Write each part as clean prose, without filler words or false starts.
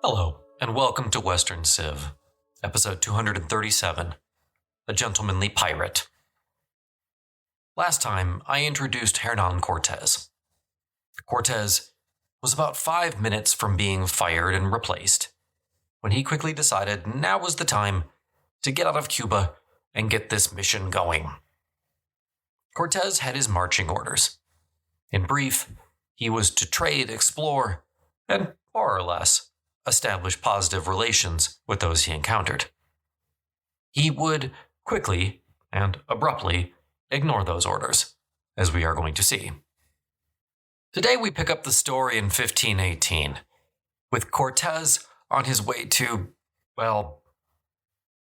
Hello, and welcome to Western Civ, episode 237, A Gentlemanly Pirate. Last time, I introduced Hernan Cortes. Cortes was about 5 minutes from being fired and replaced, when he quickly decided now was the time to get out of Cuba and get this mission going. Cortes had his marching orders. In brief, he was to trade, explore, and more or less establish positive relations with those he encountered. He would quickly and abruptly ignore those orders, as we are going to see. Today we pick up the story in 1518, with Cortes on his way to, well,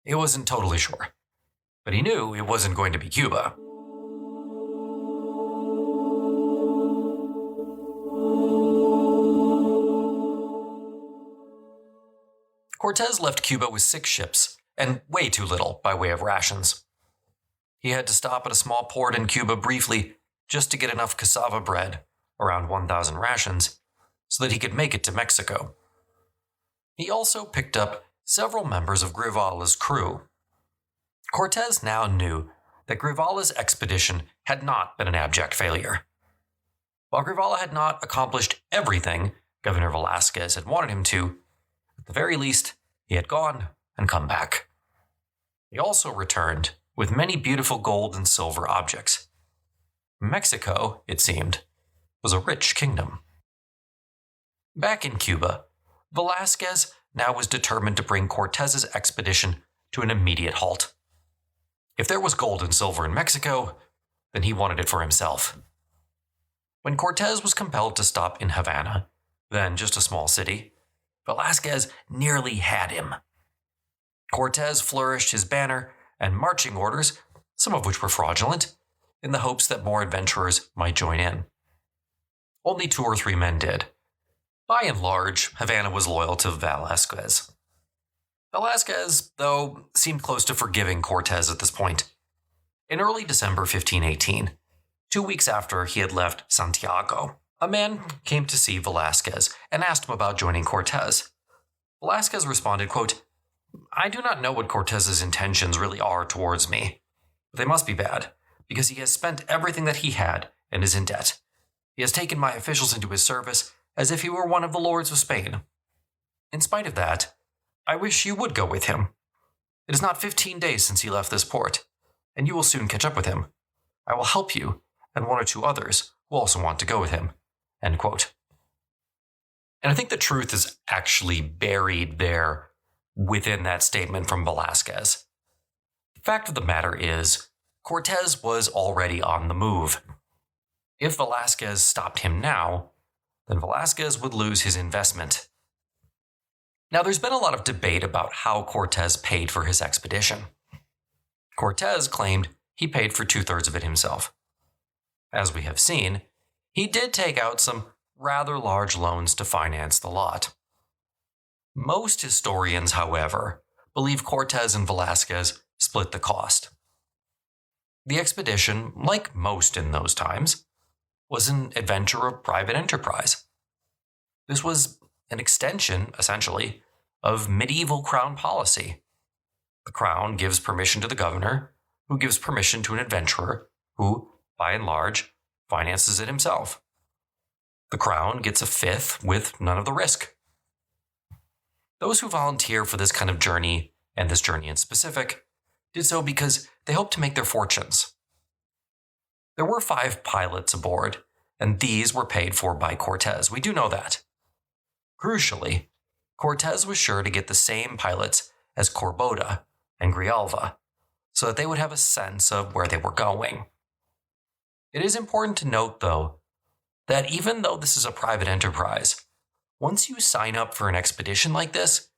he wasn't totally sure, but he knew it wasn't going to be Cuba. Cortes left Cuba with 6 ships, and way too little by way of rations. He had to stop at a small port in Cuba briefly just to get enough cassava bread, around 1,000 rations, so that he could make it to Mexico. He also picked up several members of Grivala's crew. Cortes now knew that Grivala's expedition had not been an abject failure. While Grivala had not accomplished everything Governor Velasquez had wanted him to, at the very least, he had gone and come back. He also returned with many beautiful gold and silver objects. Mexico, it seemed, was a rich kingdom. Back in Cuba, Velasquez now was determined to bring Cortes's expedition to an immediate halt. If there was gold and silver in Mexico, then he wanted it for himself. When Cortes was compelled to stop in Havana, then just a small city, Velasquez nearly had him. Cortes flourished his banner and marching orders, some of which were fraudulent, in the hopes that more adventurers might join in. Only 2 or 3 men did. By and large, Havana was loyal to Velasquez. Velasquez, though, seemed close to forgiving Cortes at this point. In early December 1518, 2 weeks after he had left Santiago, a man came to see Velasquez and asked him about joining Cortes. Velasquez responded, quote, "I do not know what Cortes's intentions really are towards me. But they must be bad, because he has spent everything that he had and is in debt. He has taken my officials into his service as if he were one of the lords of Spain. In spite of that, I wish you would go with him. It is not 15 days since he left this port, and you will soon catch up with him. I will help you, and 1 or 2 others who also want to go with him." End quote. And I think the truth is actually buried there within that statement from Velasquez. The fact of the matter is, Cortes was already on the move. If Velasquez stopped him now, then Velasquez would lose his investment. Now, there's been a lot of debate about how Cortes paid for his expedition. Cortes claimed he paid for 2/3 of it himself. As we have seen, he did take out some rather large loans to finance the lot. Most historians, however, believe Cortes and Velasquez split the cost. The expedition, like most in those times, was an adventure of private enterprise. This was an extension, essentially, of medieval crown policy. The crown gives permission to the governor, who gives permission to an adventurer, who, by and large, finances it himself. The crown gets a fifth with none of the risk. Those who volunteer for this kind of journey, and this journey in specific, did so because they hoped to make their fortunes. There were 5 pilots aboard, and these were paid for by Cortes. We do know that. Crucially, Cortes was sure to get the same pilots as Corboda and Grijalva, so that they would have a sense of where they were going. It is important to note, though, that even though this is a private enterprise, once you sign up for an expedition like this,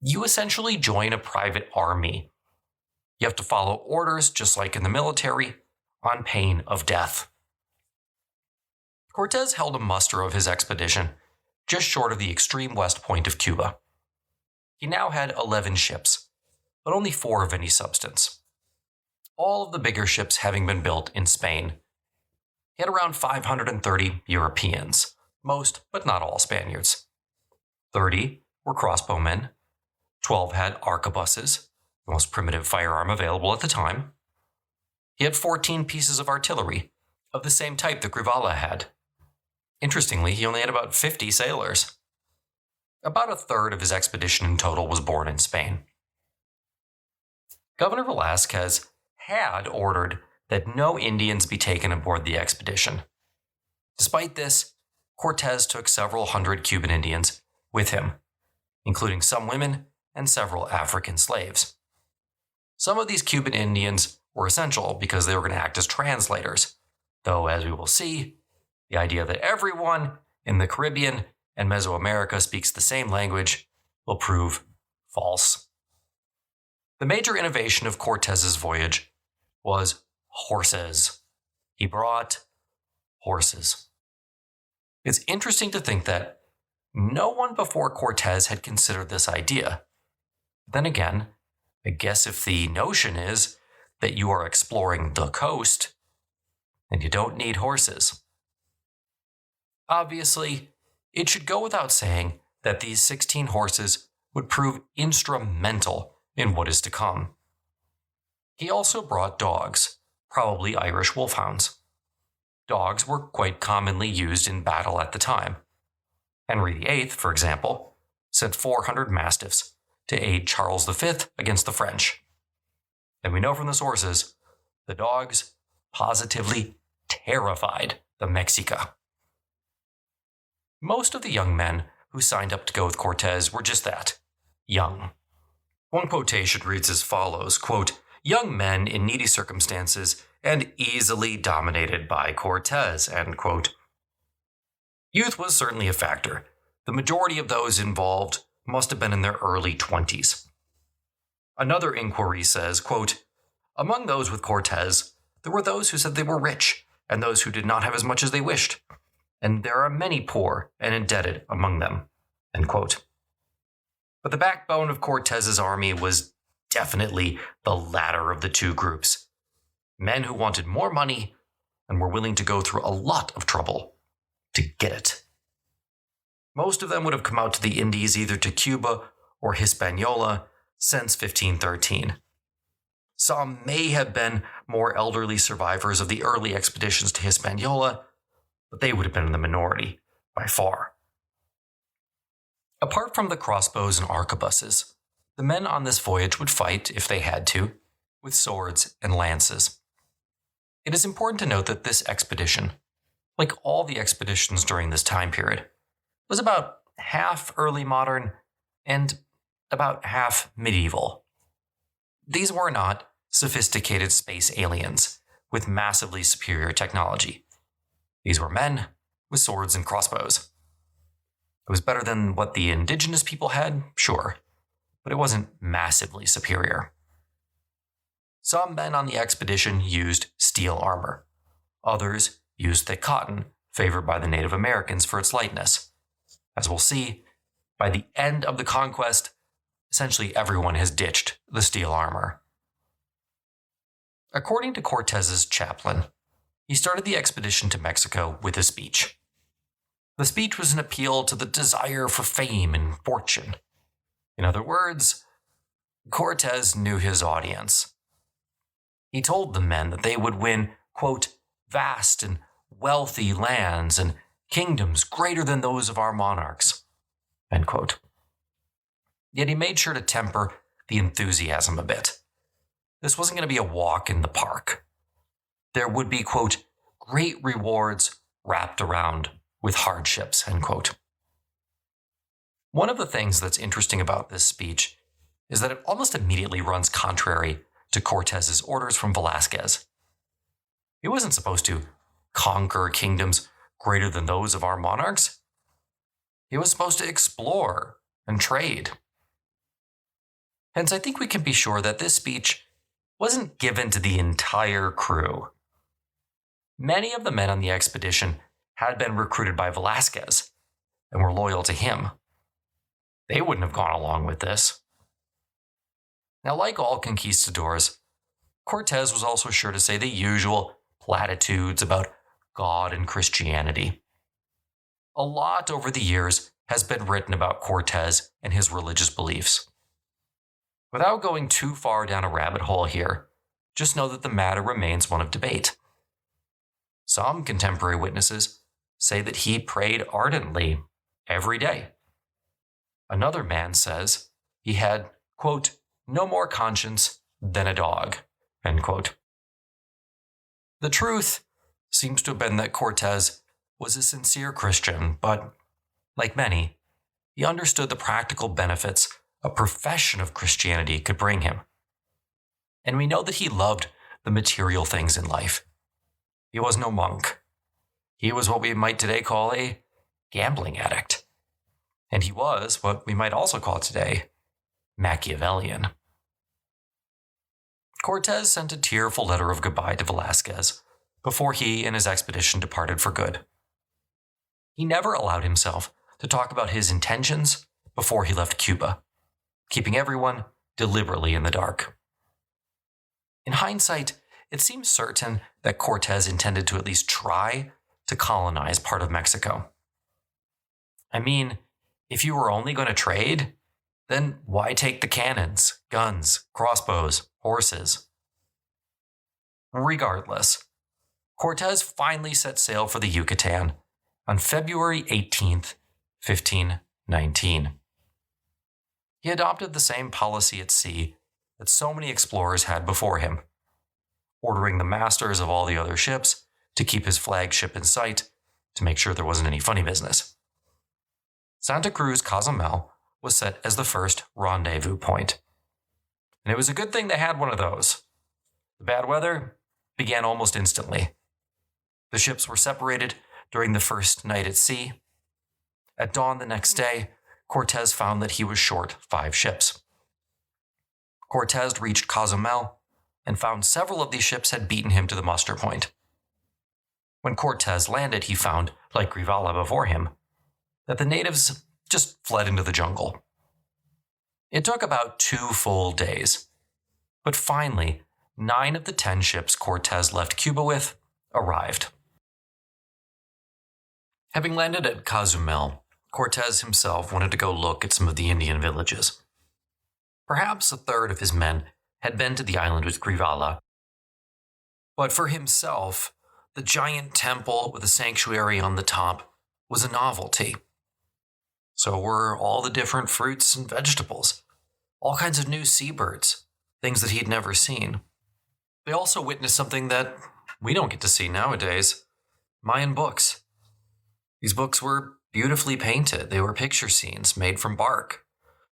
you essentially join a private army. You have to follow orders, just like in the military, on pain of death. Cortes held a muster of his expedition just short of the extreme west point of Cuba. He now had 11 ships, but only 4 of any substance. All of the bigger ships having been built in Spain. He had around 530 Europeans, most but not all Spaniards. 30 were crossbowmen, 12 had arquebuses, the most primitive firearm available at the time. He had 14 pieces of artillery, of the same type that Grivala had. Interestingly, he only had about 50 sailors. About a third of his expedition in total was born in Spain. Governor Velazquez had ordered that no Indians be taken aboard the expedition. Despite this, Cortes took several hundred Cuban Indians with him, including some women and several African slaves. Some of these Cuban Indians were essential because they were going to act as translators, though, as we will see, the idea that everyone in the Caribbean and Mesoamerica speaks the same language will prove false. The major innovation of Cortes's voyage was horses. He brought horses. It's interesting to think that no one before Cortes had considered this idea. Then again, I guess if the notion is that you are exploring the coast, then you don't need horses. Obviously, it should go without saying that these 16 horses would prove instrumental in what is to come. He also brought dogs, probably Irish wolfhounds. Dogs were quite commonly used in battle at the time. Henry VIII, for example, sent 400 mastiffs to aid Charles V against the French. And we know from the sources, the dogs positively terrified the Mexica. Most of the young men who signed up to go with Cortes were just that, young. One quotation reads as follows, quote, "Young men in needy circumstances and easily dominated by Cortes," end quote. Youth was certainly a factor. The majority of those involved must have been in their early 20s. Another inquiry says, quote, "Among those with Cortes, there were those who said they were rich and those who did not have as much as they wished, and there are many poor and indebted among them," end quote. But the backbone of Cortes's army was definitely the latter of the two groups. Men who wanted more money and were willing to go through a lot of trouble to get it. Most of them would have come out to the Indies either to Cuba or Hispaniola since 1513. Some may have been more elderly survivors of the early expeditions to Hispaniola, but they would have been in the minority by far. Apart from the crossbows and arquebuses, the men on this voyage would fight, if they had to, with swords and lances. It is important to note that this expedition, like all the expeditions during this time period, was about half early modern and about half medieval. These were not sophisticated space aliens with massively superior technology. These were men with swords and crossbows. It was better than what the indigenous people had, sure, but it wasn't massively superior. Some men on the expedition used steel armor. Others used thick cotton, favored by the Native Americans for its lightness. As we'll see, by the end of the conquest, essentially everyone has ditched the steel armor. According to Cortes's chaplain, he started the expedition to Mexico with a speech. The speech was an appeal to the desire for fame and fortune. In other words, Cortes knew his audience. He told the men that they would win, quote, "vast and wealthy lands and kingdoms greater than those of our monarchs," end quote. Yet he made sure to temper the enthusiasm a bit. This wasn't going to be a walk in the park. There would be, quote, "great rewards wrapped around with hardships," end quote. One of the things that's interesting about this speech is that it almost immediately runs contrary to Cortes's orders from Velazquez. He wasn't supposed to conquer kingdoms greater than those of our monarchs. He was supposed to explore and trade. Hence, I think we can be sure that this speech wasn't given to the entire crew. Many of the men on the expedition had been recruited by Velazquez and were loyal to him. They wouldn't have gone along with this. Now, like all conquistadors, Cortes was also sure to say the usual platitudes about God and Christianity. A lot over the years has been written about Cortes and his religious beliefs. Without going too far down a rabbit hole here, just know that the matter remains one of debate. Some contemporary witnesses say that he prayed ardently every day. Another man says he had, quote, no more conscience than a dog, end quote. The truth seems to have been that Cortes was a sincere Christian, but, like many, he understood the practical benefits a profession of Christianity could bring him. And we know that he loved the material things in life. He was no monk. He was what we might today call a gambling addict. And he was what we might also call today Machiavellian. Cortes sent a tearful letter of goodbye to Velázquez before he and his expedition departed for good. He never allowed himself to talk about his intentions before he left Cuba, keeping everyone deliberately in the dark. In hindsight, it seems certain that Cortes intended to at least try to colonize part of Mexico. I mean, if you were only going to trade, then why take the cannons, guns, crossbows, horses? Regardless, Cortes finally set sail for the Yucatan on February 18th, 1519. He adopted the same policy at sea that so many explorers had before him, ordering the masters of all the other ships to keep his flagship in sight to make sure there wasn't any funny business. Santa Cruz Cozumel was set as the first rendezvous point, and it was a good thing they had one of those. The bad weather began almost instantly. The ships were separated during the first night at sea. At dawn the next day, Cortes found that he was short 5 ships. Cortes reached Cozumel and found several of these ships had beaten him to the muster point. When Cortes landed, he found, like Grivala before him, that the natives just fled into the jungle. It took about 2 full days, but finally, 9 of the 10 ships Cortes left Cuba with arrived. Having landed at Cozumel, Cortes himself wanted to go look at some of the Indian villages. Perhaps a third of his men had been to the island with Grivala, but for himself, the giant temple with a sanctuary on the top was a novelty. So were all the different fruits and vegetables, all kinds of new seabirds, things that he'd never seen. They also witnessed something that we don't get to see nowadays: Mayan books. These books were beautifully painted. They were picture scenes made from bark,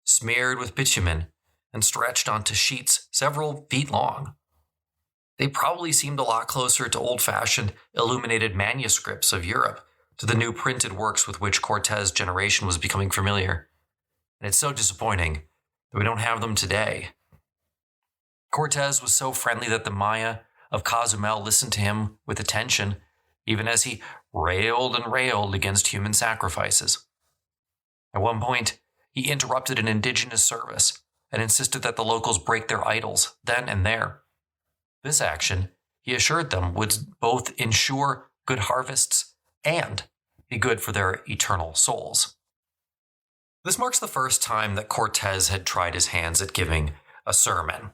smeared with bitumen, and stretched onto sheets several feet long. They probably seemed a lot closer to old-fashioned illuminated manuscripts of Europe, to the new printed works with which Cortes' generation was becoming familiar. And it's so disappointing that we don't have them today. Cortes was so friendly that the Maya of Cozumel listened to him with attention, even as he railed and railed against human sacrifices. At one point, he interrupted an indigenous service and insisted that the locals break their idols then and there. This action, he assured them, would both ensure good harvests and be good for their eternal souls. This marks the first time that Cortes had tried his hands at giving a sermon.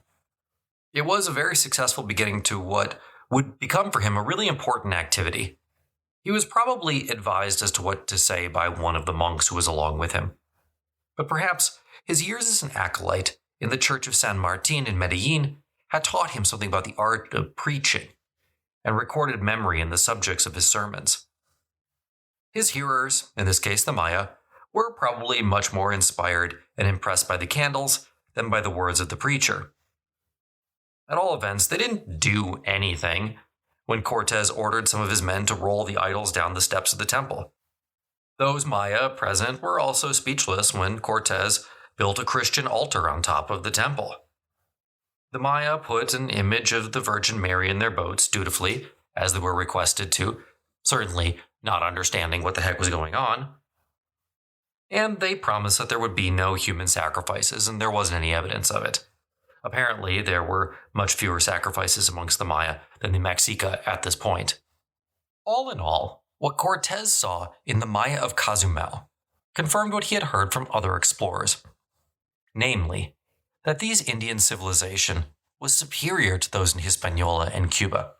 It was a very successful beginning to what would become for him a really important activity. He was probably advised as to what to say by one of the monks who was along with him. But perhaps his years as an acolyte in the Church of San Martin in Medellin had taught him something about the art of preaching and recorded memory in the subjects of his sermons. His hearers, in this case the Maya, were probably much more inspired and impressed by the candles than by the words of the preacher. At all events, they didn't do anything when Cortes ordered some of his men to roll the idols down the steps of the temple. Those Maya present were also speechless when Cortes built a Christian altar on top of the temple. The Maya put an image of the Virgin Mary in their boats dutifully, as they were requested to, certainly not understanding what the heck was going on. And they promised that there would be no human sacrifices, and there wasn't any evidence of it. Apparently, there were much fewer sacrifices amongst the Maya than the Mexica at this point. All in all, what Cortes saw in the Maya of Cozumel confirmed what he had heard from other explorers, namely, that these Indian civilization was superior to those in Hispaniola and Cuba,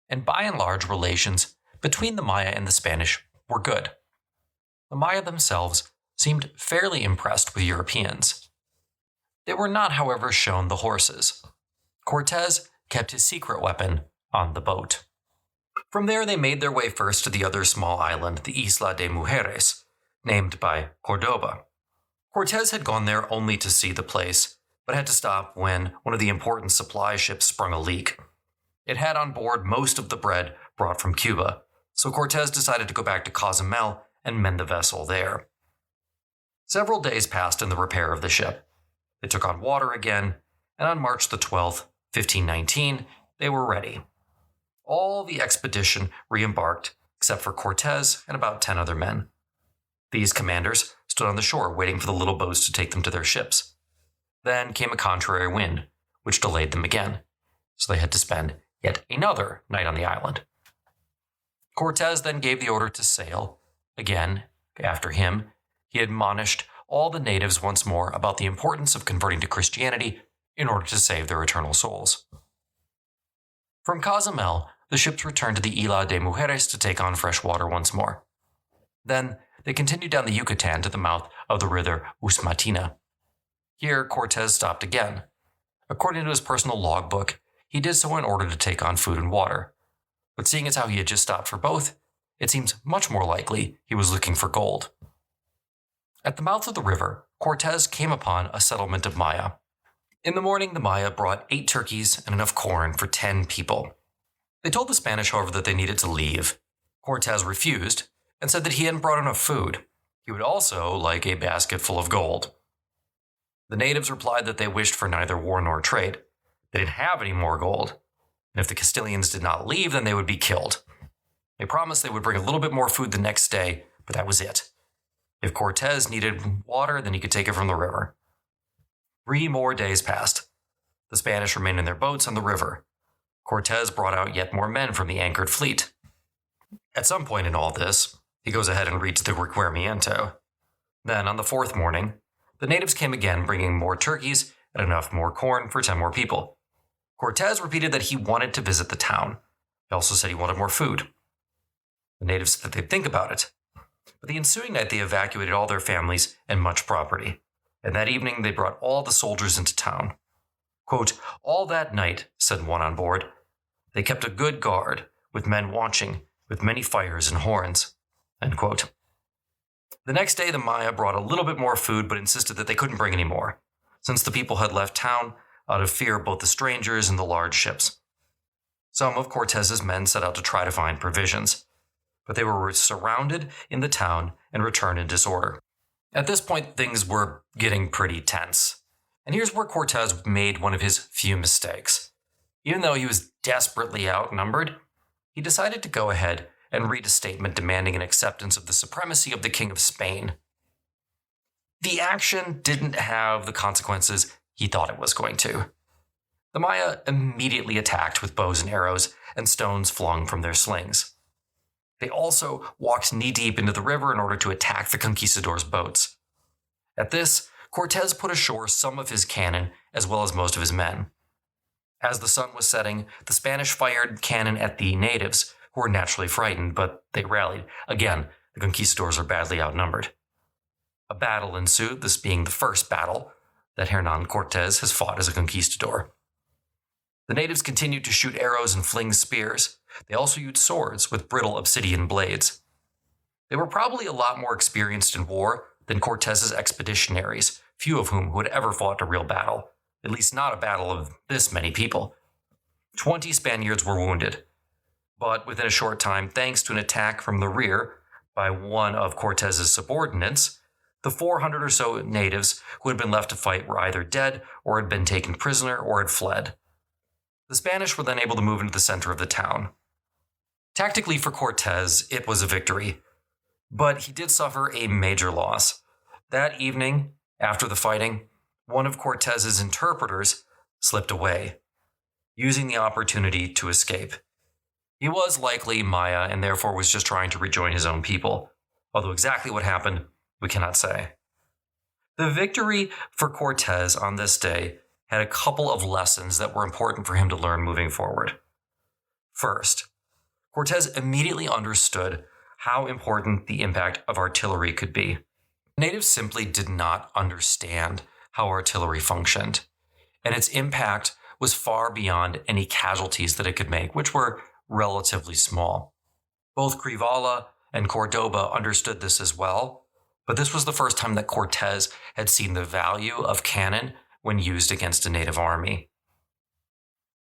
and by and large relations between the Maya and the Spanish were good. The Maya themselves seemed fairly impressed with Europeans. They were not, however, shown the horses. Cortes kept his secret weapon on the boat. From there they made their way first to the other small island, the Isla de Mujeres, named by Cordoba. Cortes had gone there only to see the place, but had to stop when one of the important supply ships sprung a leak. It had on board most of the bread brought from Cuba, so Cortes decided to go back to Cozumel and mend the vessel there. Several days passed in the repair of the ship. They took on water again, and on March the 12th, 1519, they were ready. All the expedition re-embarked, except for Cortes and about 10 other men. These commanders stood on the shore waiting for the little boats to take them to their ships. Then came a contrary wind, which delayed them again, so they had to spend yet another night on the island. Cortes then gave the order to sail. Again, after him, he admonished all the natives once more about the importance of converting to Christianity in order to save their eternal souls. From Cozumel, the ships returned to the Isla de Mujeres to take on fresh water once more. Then they continued down the Yucatan to the mouth of the river Usmatina. Here, Cortes stopped again. According to his personal logbook, he did so in order to take on food and water. But seeing as how he had just stopped for both, it seems much more likely he was looking for gold. At the mouth of the river, Cortes came upon a settlement of Maya. In the morning, the Maya brought 8 turkeys and enough corn for 10 people. They told the Spanish, however, that they needed to leave. Cortes refused and said that he hadn't brought enough food. He would also like a basket full of gold. The natives replied that they wished for neither war nor trade. They didn't have any more gold, and if the Castilians did not leave, then they would be killed. They promised they would bring a little bit more food the next day, but that was it. If Cortes needed water, then he could take it from the river. 3 more days passed. The Spanish remained in their boats on the river. Cortes brought out yet more men from the anchored fleet. At some point in all this, he goes ahead and reads the requerimiento. Then, on the 4th morning, the natives came again, bringing more turkeys and enough more corn for 10 more people. Cortes repeated that he wanted to visit the town. He also said he wanted more food. The natives said that they'd think about it. But the ensuing night, they evacuated all their families and much property. And that evening, they brought all the soldiers into town. Quote, "All that night," said one on board, "they kept a good guard, with men watching, with many fires and horns." End quote. The next day, the Maya brought a little bit more food, but insisted that they couldn't bring any more, since the people had left town out of fear of both the strangers and the large ships. Some of Cortes's men set out to try to find provisions, but they were surrounded in the town and returned in disorder. At this point, things were getting pretty tense. And here's where Cortes made one of his few mistakes. Even though he was desperately outnumbered, he decided to go ahead and read a statement demanding an acceptance of the supremacy of the King of Spain. The action didn't have the consequences he thought it was going to. The Maya immediately attacked with bows and arrows and stones flung from their slings. They also walked knee-deep into the river in order to attack the conquistadors' boats. At this, Cortes put ashore some of his cannon as well as most of his men. As the sun was setting, the Spanish fired cannon at the natives, who were naturally frightened, but they rallied. Again, the conquistadors are badly outnumbered. A battle ensued, this being the first battle that Hernan Cortes has fought as a conquistador. The natives continued to shoot arrows and fling spears. They also used swords with brittle obsidian blades. They were probably a lot more experienced in war than Cortes's expeditionaries, few of whom had ever fought a real battle, at least not a battle of this many people. 20 Spaniards were wounded, but within a short time, thanks to an attack from the rear by one of Cortes's subordinates, the 400 or so natives who had been left to fight were either dead or had been taken prisoner or had fled. The Spanish were then able to move into the center of the town. Tactically for Cortes, it was a victory, but he did suffer a major loss. That evening, after the fighting, one of Cortes's interpreters slipped away, using the opportunity to escape. He was likely Maya and therefore was just trying to rejoin his own people, although exactly what happened We cannot say. The victory for Cortes on this day had a couple of lessons that were important for him to learn moving forward. First, Cortes immediately understood how important the impact of artillery could be. Natives simply did not understand how artillery functioned, and its impact was far beyond any casualties that it could make, which were relatively small. Both Crivala and Cordoba understood this as well, but this was the first time that Cortes had seen the value of cannon when used against a native army.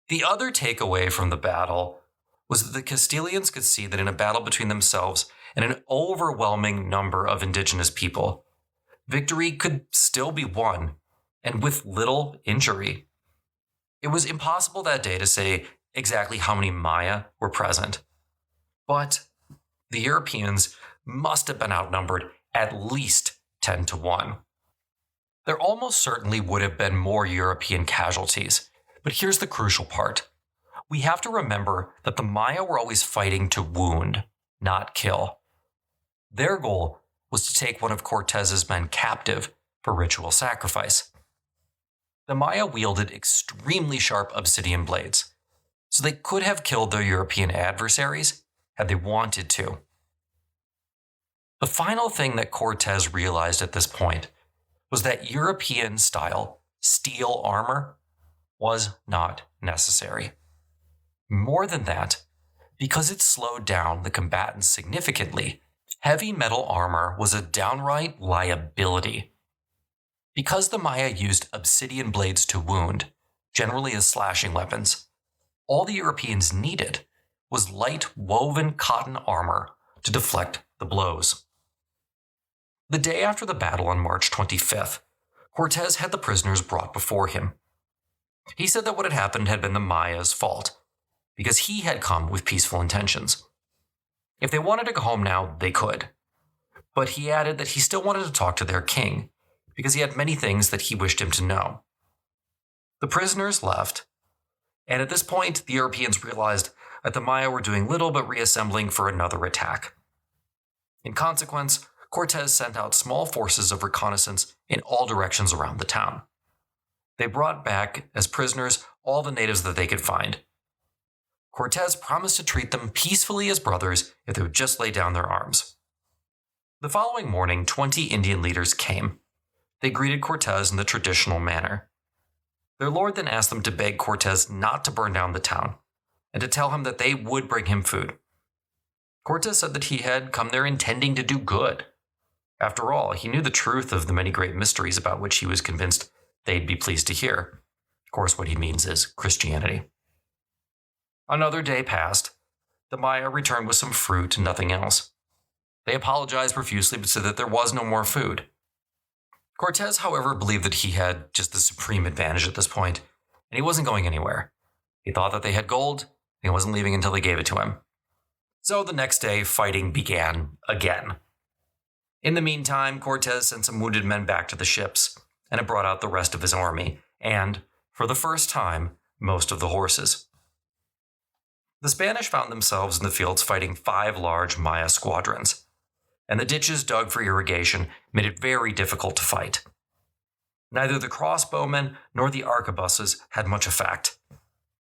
The other takeaway from the battle was that the Castilians could see that in a battle between themselves and an overwhelming number of indigenous people, victory could still be won, and with little injury. It was impossible that day to say exactly how many Maya were present, but the Europeans must have been outnumbered at least 10 to 1. There almost certainly would have been more European casualties, but here's the crucial part. We have to remember that the Maya were always fighting to wound, not kill. Their goal was to take one of Cortes's men captive for ritual sacrifice. The Maya wielded extremely sharp obsidian blades, so they could have killed their European adversaries had they wanted to. The final thing that Cortes realized at this point was that European-style steel armor was not necessary. More than that, because it slowed down the combatants significantly, heavy metal armor was a downright liability. Because the Maya used obsidian blades to wound, generally as slashing weapons, all the Europeans needed was light woven cotton armor to deflect the blows. The day after the battle on March 25th, Cortes had the prisoners brought before him. He said that what had happened had been the Maya's fault, because he had come with peaceful intentions. If they wanted to go home now, they could. But he added that he still wanted to talk to their king, because he had many things that he wished him to know. The prisoners left, and at this point, the Europeans realized that the Maya were doing little but reassembling for another attack. In consequence, Cortes sent out small forces of reconnaissance in all directions around the town. They brought back, as prisoners, all the natives that they could find. Cortes promised to treat them peacefully as brothers if they would just lay down their arms. The following morning, 20 Indian leaders came. They greeted Cortes in the traditional manner. Their lord then asked them to beg Cortes not to burn down the town, and to tell him that they would bring him food. Cortes said that he had come there intending to do good. After all, he knew the truth of the many great mysteries about which he was convinced they'd be pleased to hear. Of course, what he means is Christianity. Another day passed. The Maya returned with some fruit and nothing else. They apologized profusely but said that there was no more food. Cortes, however, believed that he had just the supreme advantage at this point, and he wasn't going anywhere. He thought that they had gold, and he wasn't leaving until they gave it to him. So the next day, fighting began again. In the meantime, Cortes sent some wounded men back to the ships, and it brought out the rest of his army, and, for the first time, most of the horses. The Spanish found themselves in the fields fighting 5 large Maya squadrons, and the ditches dug for irrigation made it very difficult to fight. Neither the crossbowmen nor the arquebuses had much effect.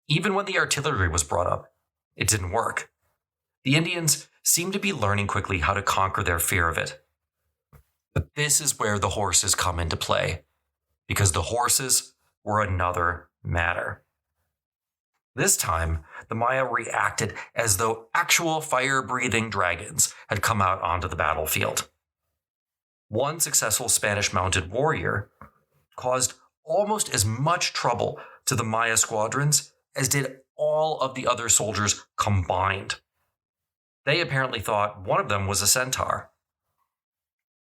Even when the artillery was brought up, it didn't work. The Indians seemed to be learning quickly how to conquer their fear of it. But this is where the horses come into play, because the horses were another matter. This time, the Maya reacted as though actual fire-breathing dragons had come out onto the battlefield. One successful Spanish mounted warrior caused almost as much trouble to the Maya squadrons as did all of the other soldiers combined. They apparently thought one of them was a centaur.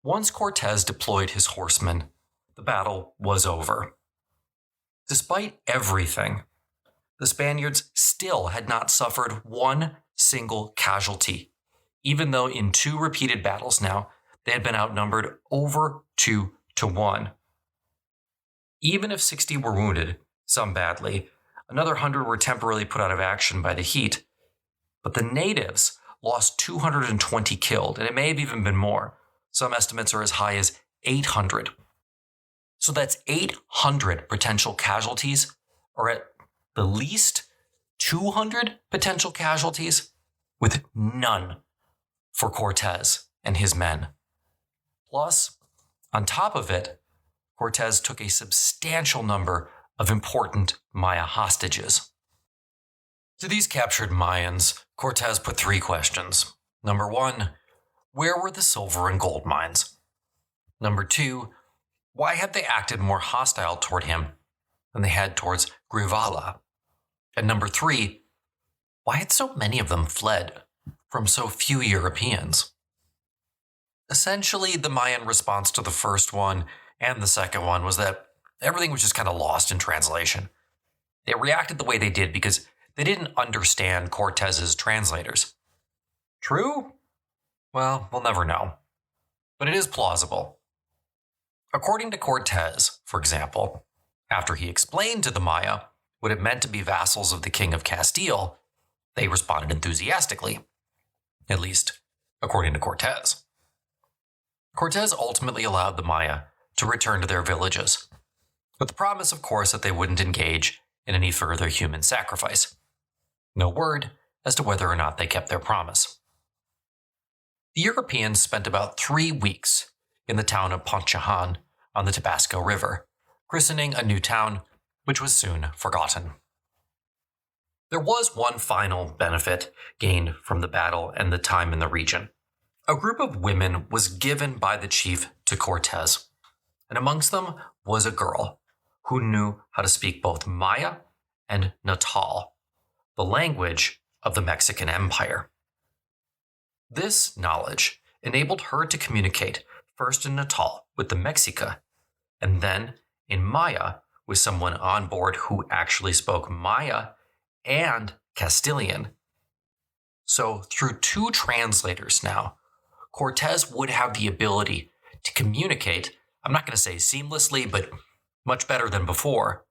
Once Cortes deployed his horsemen, the battle was over. Despite everything, the Spaniards still had not suffered one single casualty, even though in 2 repeated battles now, they had been outnumbered over 2 to 1. Even if 60 were wounded, some badly, another 100 were temporarily put out of action by the heat. But the natives lost 220 killed, and it may have even been more, Some estimates are as high as 800. So that's 800 potential casualties, or at the least 200 potential casualties, with none for Cortes and his men. Plus, on top of it, Cortes took a substantial number of important Maya hostages. To these captured Mayans, Cortes put 3 questions. Number 1, where were the silver and gold mines? Number 2, why had they acted more hostile toward him than they had towards Grivala? And number 3, why had so many of them fled from so few Europeans? Essentially, the Mayan response to the first one and the second one was that everything was just kind of lost in translation. They reacted the way they did because they didn't understand Cortes's translators. True? Well, we'll never know. But it is plausible. According to Cortes, for example, after he explained to the Maya what it meant to be vassals of the King of Castile, they responded enthusiastically. At least, according to Cortes. Cortes ultimately allowed the Maya to return to their villages, with the promise, of course, that they wouldn't engage in any further human sacrifice. No word as to whether or not they kept their promise. The Europeans spent about 3 weeks in the town of Ponchahan on the Tabasco River, christening a new town, which was soon forgotten. There was one final benefit gained from the battle and the time in the region. A group of women was given by the chief to Cortes, and amongst them was a girl who knew how to speak both Maya and Natal, the language of the Mexican Empire. This knowledge enabled her to communicate first in Natal with the Mexica, and then in Maya with someone on board who actually spoke Maya and Castilian. So through 2 translators now, Cortes would have the ability to communicate, I'm not going to say seamlessly, but much better than before,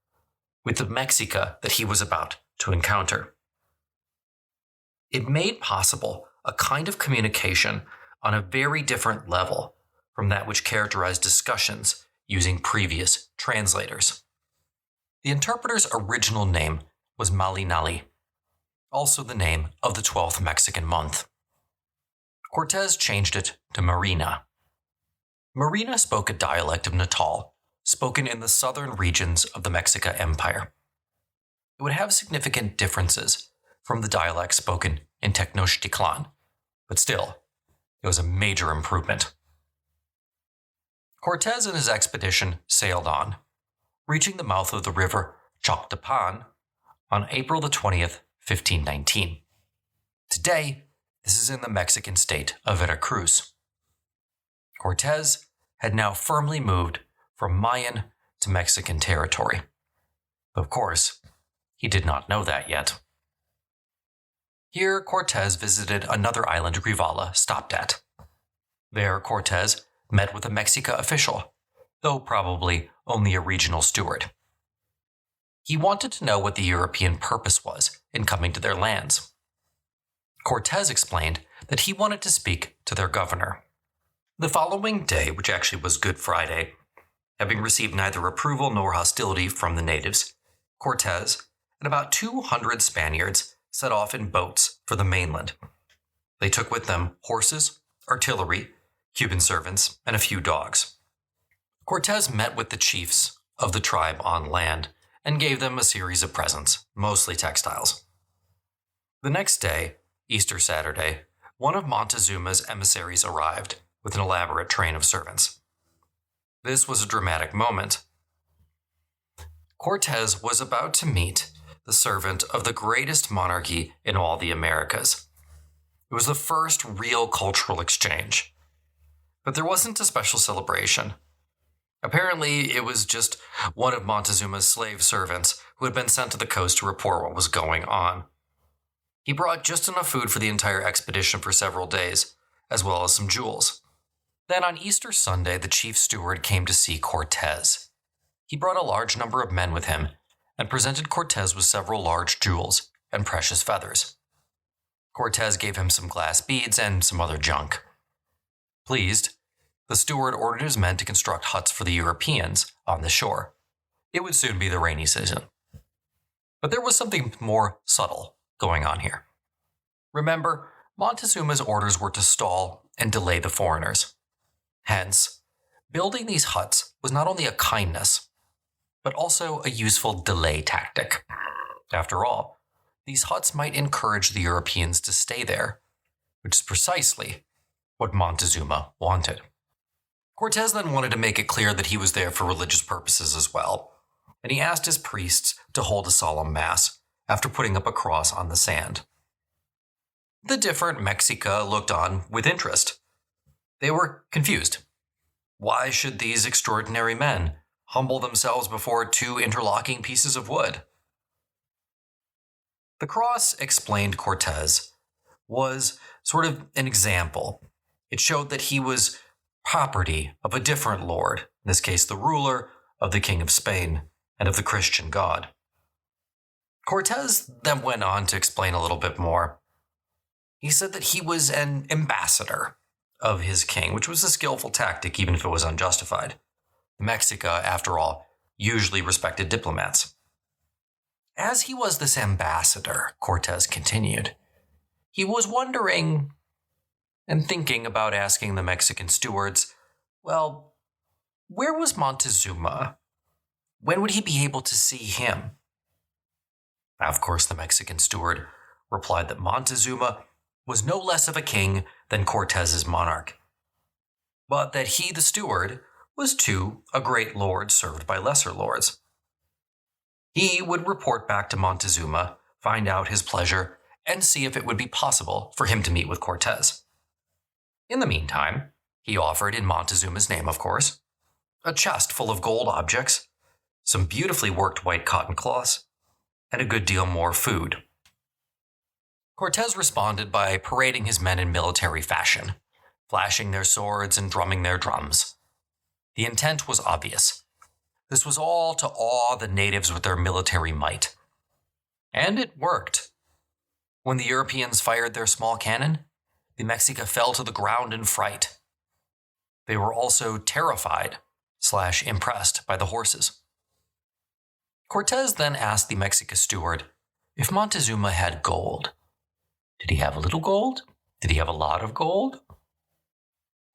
with the Mexica that he was about to encounter. It made possible a kind of communication on a very different level from that which characterized discussions using previous translators. The interpreter's original name was Malinali, also the name of the 12th Mexican month. Cortes changed it to Marina. Marina spoke a dialect of Natal, spoken in the southern regions of the Mexica Empire. It would have significant differences from the dialect spoken in Tenochtitlan, but still, it was a major improvement. Cortes and his expedition sailed on, reaching the mouth of the river Choctapan on April the 20th, 1519. Today, this is in the Mexican state of Veracruz. Cortes had now firmly moved from Mayan to Mexican territory. Of course, he did not know that yet. Here, Cortes visited another island Grivala stopped at. There, Cortes met with a Mexica official, though probably only a regional steward. He wanted to know what the European purpose was in coming to their lands. Cortes explained that he wanted to speak to their governor. The following day, which actually was Good Friday, having received neither approval nor hostility from the natives, Cortes and about 200 Spaniards set off in boats for the mainland. They took with them horses, artillery, Cuban servants, and a few dogs. Cortes met with the chiefs of the tribe on land and gave them a series of presents, mostly textiles. The next day, Easter Saturday, one of Montezuma's emissaries arrived with an elaborate train of servants. This was a dramatic moment. Cortes was about to meet the servant of the greatest monarchy in all the Americas. It was the first real cultural exchange. But there wasn't a special celebration. Apparently, it was just one of Montezuma's slave servants who had been sent to the coast to report what was going on. He brought just enough food for the entire expedition for several days, as well as some jewels. Then on Easter Sunday, the chief steward came to see Cortes. He brought a large number of men with him and presented Cortes with several large jewels and precious feathers. Cortes gave him some glass beads and some other junk. Pleased, The steward ordered his men to construct huts for the Europeans on the shore. It would soon be the rainy season. But there was something more subtle going on here. Remember, Montezuma's orders were to stall and delay the foreigners. Hence, building these huts was not only a kindness, but also a useful delay tactic. After all, these huts might encourage the Europeans to stay there, which is precisely what Montezuma wanted. Cortes then wanted to make it clear that he was there for religious purposes as well, and he asked his priests to hold a solemn mass after putting up a cross on the sand. The different Mexica looked on with interest. They were confused. Why should these extraordinary men humble themselves before two interlocking pieces of wood? The cross, explained Cortes, was sort of an example. It showed that he was property of a different lord, in this case the ruler of the King of Spain and of the Christian God. Cortes then went on to explain a little bit more. He said that he was an ambassador of his king, which was a skillful tactic even if it was unjustified. Mexica, after all, usually respected diplomats. As he was this ambassador, Cortes continued, he was wondering and thinking about asking the Mexican stewards, well, where was Montezuma? When would he be able to see him? Of course, the Mexican steward replied that Montezuma was no less of a king than Cortes's monarch, but that he, the steward, was too a great lord served by lesser lords. He would report back to Montezuma, find out his pleasure, and see if it would be possible for him to meet with Cortes. In the meantime, he offered, in Montezuma's name of course, a chest full of gold objects, some beautifully worked white cotton cloths, and a good deal more food. Cortes responded by parading his men in military fashion, flashing their swords and drumming their drums. The intent was obvious. This was all to awe the natives with their military might. And it worked. When the Europeans fired their small cannon, the Mexica fell to the ground in fright. They were also terrified/impressed by the horses. Cortes then asked the Mexica steward if Montezuma had gold. Did he have a little gold? Did he have a lot of gold?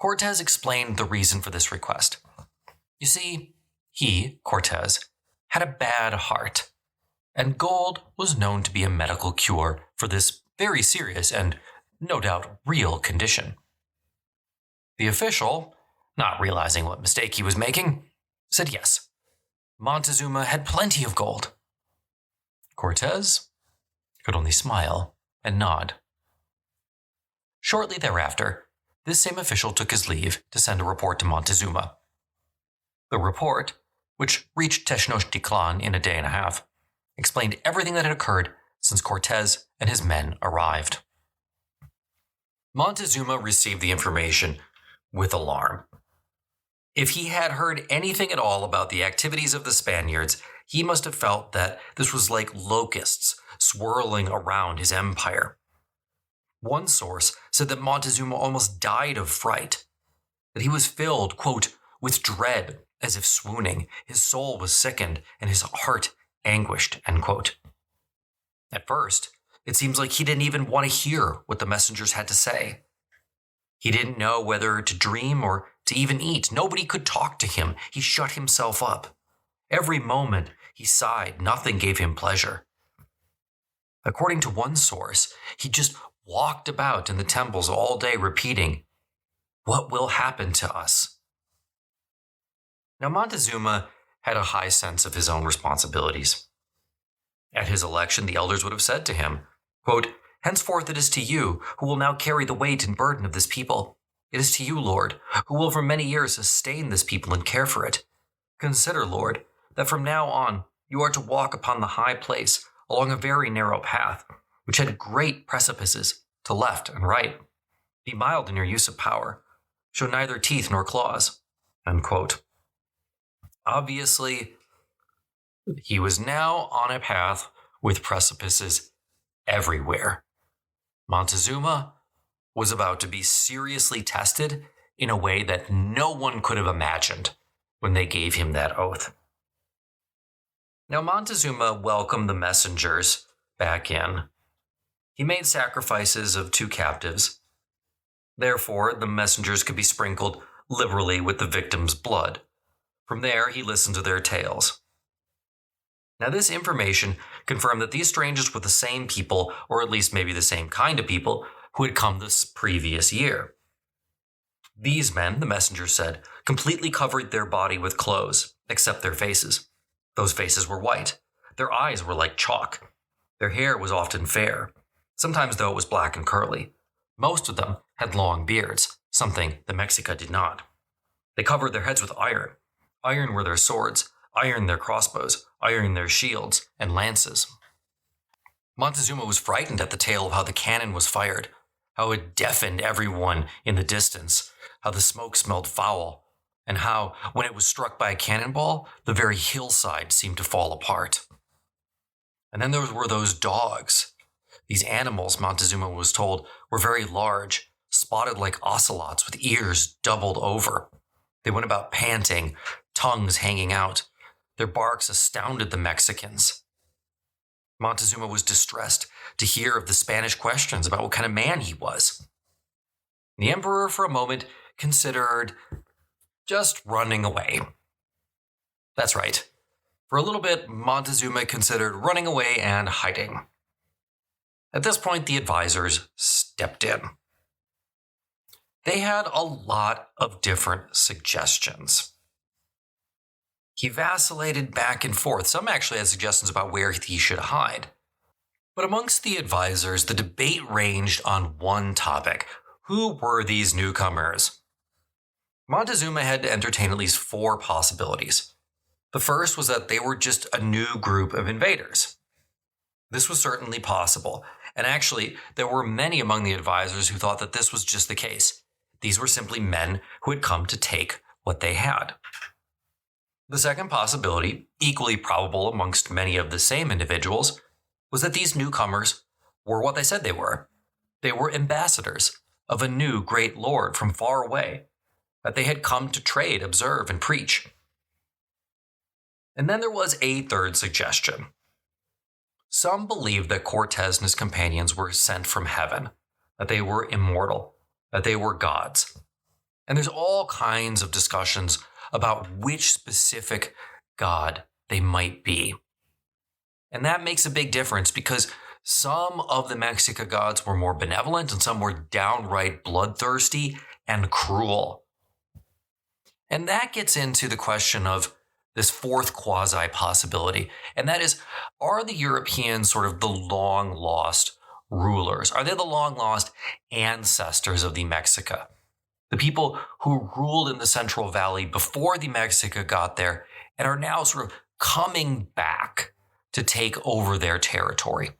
Cortes explained the reason for this request. You see, he, Cortes, had a bad heart, and gold was known to be a medical cure for this very serious and no doubt real condition. The official, not realizing what mistake he was making, said yes, Montezuma had plenty of gold. Cortes could only smile and nod. Shortly thereafter, this same official took his leave to send a report to Montezuma. The report, which reached Tenochtitlan in a day and a half, explained everything that had occurred since Cortes and his men arrived. Montezuma received the information with alarm. If he had heard anything at all about the activities of the Spaniards, he must have felt that this was like locusts swirling around his empire. One source said that Montezuma almost died of fright, that he was filled, quote, with dread, as if swooning. His soul was sickened and his heart anguished, end quote. At first, it seems like he didn't even want to hear what the messengers had to say. He didn't know whether to dream or to even eat. Nobody could talk to him. He shut himself up. Every moment he sighed. Nothing gave him pleasure. According to one source, he just walked about in the temples all day repeating, "What will happen to us?" Now Montezuma had a high sense of his own responsibilities. At his election, the elders would have said to him, quote, "Henceforth it is to you who will now carry the weight and burden of this people. It is to you, Lord, who will for many years sustain this people and care for it. Consider, Lord, that from now on you are to walk upon the high place along a very narrow path, which had great precipices to left and right. Be mild in your use of power. Show neither teeth nor claws." End quote. Obviously, he was now on a path with precipices everywhere. Montezuma was about to be seriously tested in a way that no one could have imagined when they gave him that oath. Now Montezuma welcomed the messengers back in. He made sacrifices of 2 captives. Therefore, the messengers could be sprinkled liberally with the victim's blood. From there, he listened to their tales. Now, this information confirmed that these strangers were the same people, or at least maybe the same kind of people, who had come this previous year. These men, the messenger said, completely covered their body with clothes, except their faces. Those faces were white. Their eyes were like chalk. Their hair was often fair. Sometimes, though, it was black and curly. Most of them had long beards, something the Mexica did not. They covered their heads with iron. Iron were their swords, iron their crossbows, iron their shields and lances. Montezuma was frightened at the tale of how the cannon was fired, how it deafened everyone in the distance, how the smoke smelled foul, and how, when it was struck by a cannonball, the very hillside seemed to fall apart. And then there were those dogs. These animals, Montezuma was told, were very large, spotted like ocelots with ears doubled over. They went about panting, tongues hanging out. Their barks astounded the Mexicans. Montezuma was distressed to hear of the Spanish questions about what kind of man he was. The emperor, for a moment, considered just running away. That's right. For a little bit, Montezuma considered running away and hiding. At this point, the advisors stepped in. They had a lot of different suggestions. He vacillated back and forth. Some actually had suggestions about where he should hide. But amongst the advisors, the debate ranged on one topic. Who were these newcomers? Montezuma had to entertain at least 4 possibilities. The first was that they were just a new group of invaders. This was certainly possible, and actually, there were many among the advisors who thought that this was just the case. These were simply men who had come to take what they had. The second possibility, equally probable amongst many of the same individuals, was that these newcomers were what they said they were. They were ambassadors of a new great lord from far away, that they had come to trade, observe, and preach. And then there was a third suggestion. Some believed that Cortes and his companions were sent from heaven, that they were immortal, that they were gods. And there's all kinds of discussions about which specific god they might be. And that makes a big difference because some of the Mexica gods were more benevolent and some were downright bloodthirsty and cruel. And that gets into the question of this fourth quasi-possibility, and that is, are the Europeans sort of the long-lost rulers? Are they the long-lost ancestors of the Mexica? The people who ruled in the Central Valley before the Mexica got there and are now sort of coming back to take over their territory.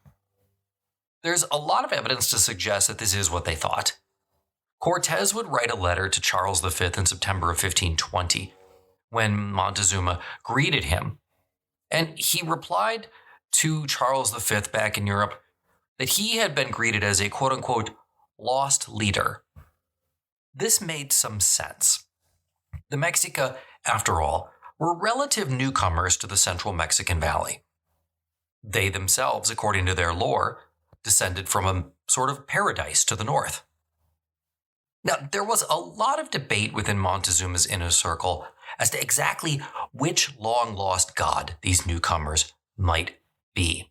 There's a lot of evidence to suggest that this is what they thought. Cortes would write a letter to Charles V in September of 1520 when Montezuma greeted him. And he replied to Charles V back in Europe that he had been greeted as a quote-unquote lost leader. This made some sense. The Mexica, after all, were relative newcomers to the central Mexican Valley. They themselves, according to their lore, descended from a sort of paradise to the north. Now, there was a lot of debate within Montezuma's inner circle as to exactly which long-lost god these newcomers might be.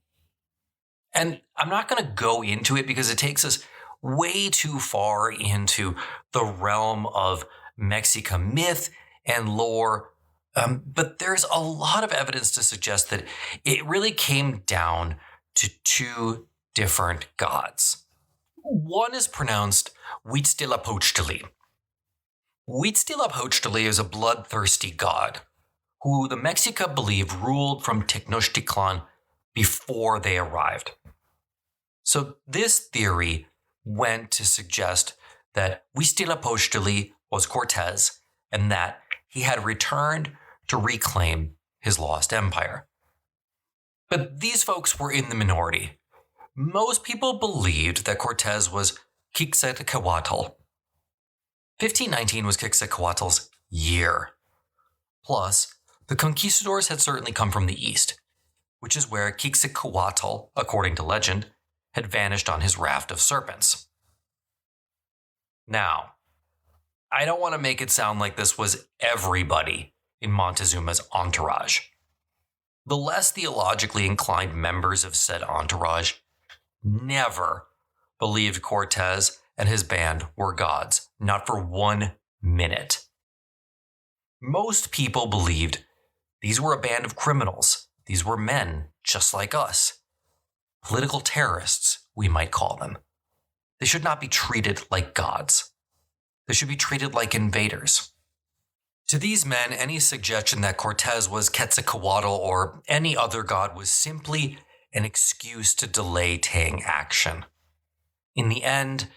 And I'm not going to go into it because it takes us way too far into the realm of Mexica myth and lore. But there's a lot of evidence to suggest that it really came down to 2 different gods. One is pronounced Huitzilopochtli. Huitzilopochtli is a bloodthirsty god who the Mexica believed ruled from Tenochtitlan before they arrived. So this theory went to suggest that Huitzilopochtli was Cortes and that he had returned to reclaim his lost empire. But these folks were in the minority. Most people believed that Cortes was Quetzalcoatl. 1519 was Quetzalcoatl's year. Plus, the conquistadors had certainly come from the east, which is where Quetzalcoatl, according to legend, had vanished on his raft of serpents. Now, I don't want to make it sound like this was everybody in Montezuma's entourage. The less theologically inclined members of said entourage never believed Cortes and his band were gods, not for 1 minute. Most people believed these were a band of criminals. These were men just like us. Political terrorists, we might call them. They should not be treated like gods. They should be treated like invaders. To these men, any suggestion that Cortes was Quetzalcoatl or any other god was simply an excuse to delay taking action. In the end,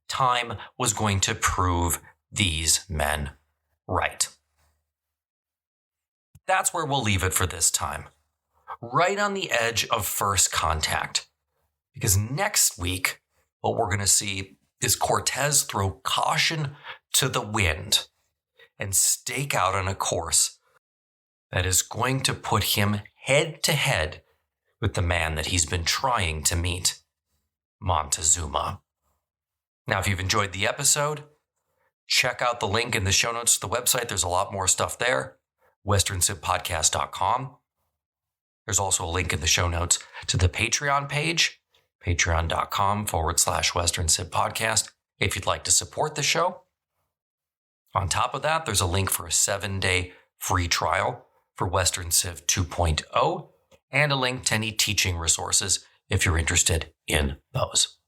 time was going to prove these men right. That's where we'll leave it for this time. Right on the edge of first contact. Because next week, what we're going to see is Cortes throw caution to the wind and stake out on a course that is going to put him head to head with the man that he's been trying to meet, Montezuma. Now, if you've enjoyed the episode, check out the link in the show notes to the website. There's a lot more stuff there, westernsibpodcast.com. There's also a link in the show notes to the Patreon page, patreon.com/westernsibpodcast, if you'd like to support the show. On top of that, there's a link for a 7-day free trial for Western Civ 2.0 and a link to any teaching resources if you're interested in those.